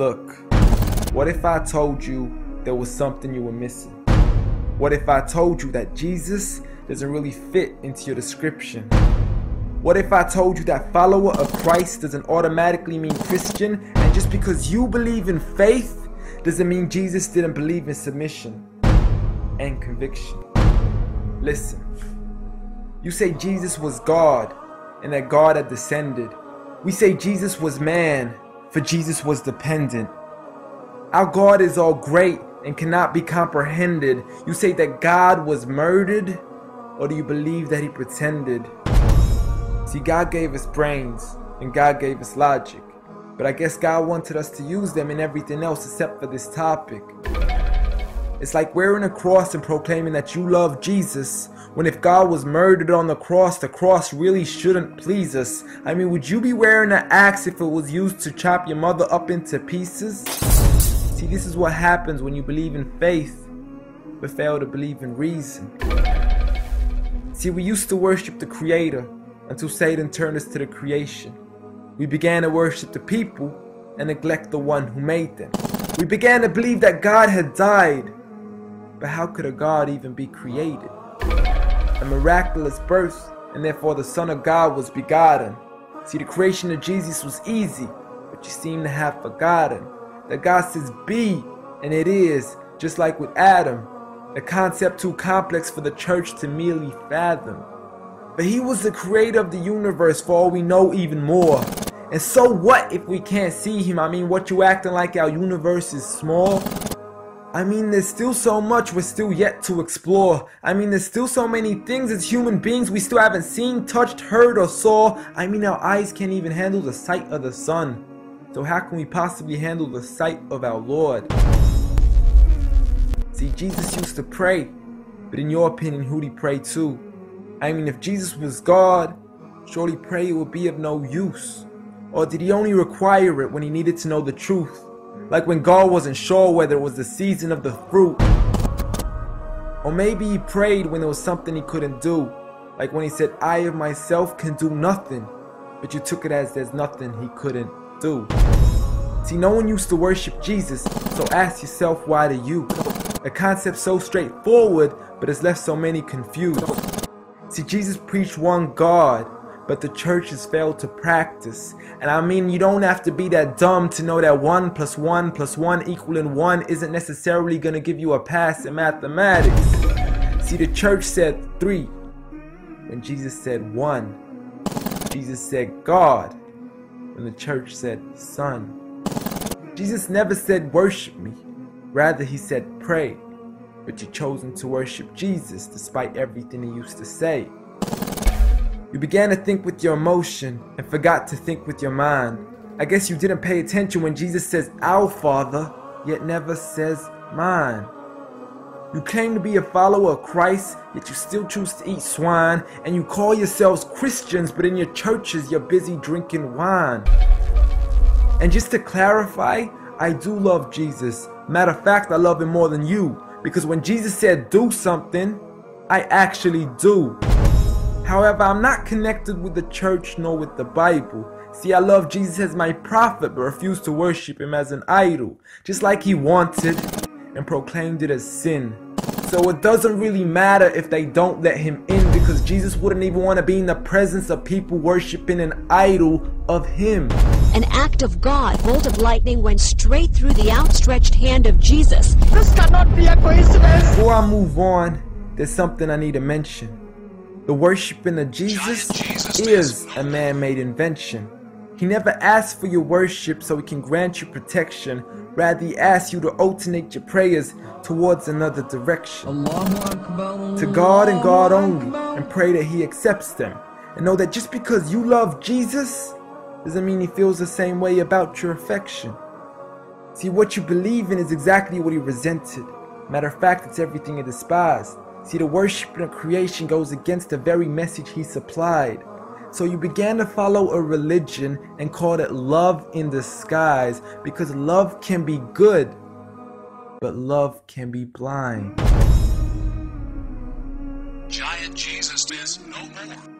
Look, what if I told you there was something you were missing? What if I told you that Jesus doesn't really fit into your description? What if I told you that follower of Christ doesn't automatically mean Christian, and just because you believe in faith doesn't mean Jesus didn't believe in submission and conviction? Listen, you say Jesus was God and that God had descended. We say Jesus was man, for Jesus was dependent. Our God is all great and cannot be comprehended. You say that God was murdered, or do you believe that he pretended? See, God gave us brains and God gave us logic, but I guess God wanted us to use them in everything else except for this topic. It's like wearing a cross and proclaiming that you love Jesus, when if God was murdered on the cross really shouldn't please us. I mean, would you be wearing an axe if it was used to chop your mother up into pieces? See, this is what happens when you believe in faith, but fail to believe in reason. See, we used to worship the Creator until Satan turned us to the creation. We began to worship the people and neglect the one who made them. We began to believe that God had died, but how could a God even be created? A miraculous birth, and therefore the Son of God was begotten. See, the creation of Jesus was easy, but you seem to have forgotten that God says be, and it is, just like with Adam, a concept too complex for the church to merely fathom. But he was the creator of the universe, for all we know, even more. And so what if we can't see him? I mean, what, you acting like our universe is small? I mean, there's still so much we're still yet to explore. I mean, there's still so many things as human beings we still haven't seen, touched, heard, or saw. I mean, our eyes can't even handle the sight of the sun. So how can we possibly handle the sight of our Lord? See, Jesus used to pray, but in your opinion, who'd he pray to? I mean, if Jesus was God, surely prayer would be of no use. Or did he only require it when he needed to know the truth? Like when God wasn't sure whether it was the season of the fruit. Or maybe he prayed when there was something he couldn't do. Like when he said, I of myself can do nothing. But you took it as there's nothing he couldn't do. See, no one used to worship Jesus, so ask yourself, why do you? A concept so straightforward, but has left so many confused. See, Jesus preached one God, but the church has failed to practice. And I mean, you don't have to be that dumb to know that 1 + 1 + 1 = 1 isn't necessarily going to give you a pass in mathematics. See, the church said 3 when Jesus said 1. Jesus said God when the church said Son. Jesus never said worship me, rather he said pray. But you've chosen to worship Jesus despite everything he used to say. You began to think with your emotion and forgot to think with your mind. I guess you didn't pay attention when Jesus says our Father, yet never says mine. You claim to be a follower of Christ, yet you still choose to eat swine. And you call yourselves Christians, but in your churches you're busy drinking wine. And just to clarify, I do love Jesus. Matter of fact, I love him more than you. Because when Jesus said do something, I actually do. However, I'm not connected with the church nor with the Bible. See, I love Jesus as my prophet, but refuse to worship him as an idol, just like he wanted and proclaimed it as sin. So it doesn't really matter if they don't let him in, because Jesus wouldn't even want to be in the presence of people worshiping an idol of him. An act of God, bolt of lightning went straight through the outstretched hand of Jesus. This cannot be a coincidence. Before I move on, there's something I need to mention. The worshiping of Jesus is a man-made invention. He never asked for your worship so he can grant you protection. Rather, he asks you to alternate your prayers towards another direction. To God and God only, and pray that he accepts them. And know that just because you love Jesus doesn't mean he feels the same way about your affection. See, what you believe in is exactly what he resented. Matter of fact, it's everything he despised. See, the worshiping of creation goes against the very message he supplied. So you began to follow a religion and called it love in disguise, because love can be good, but love can be blind. Giant Jesus is no more.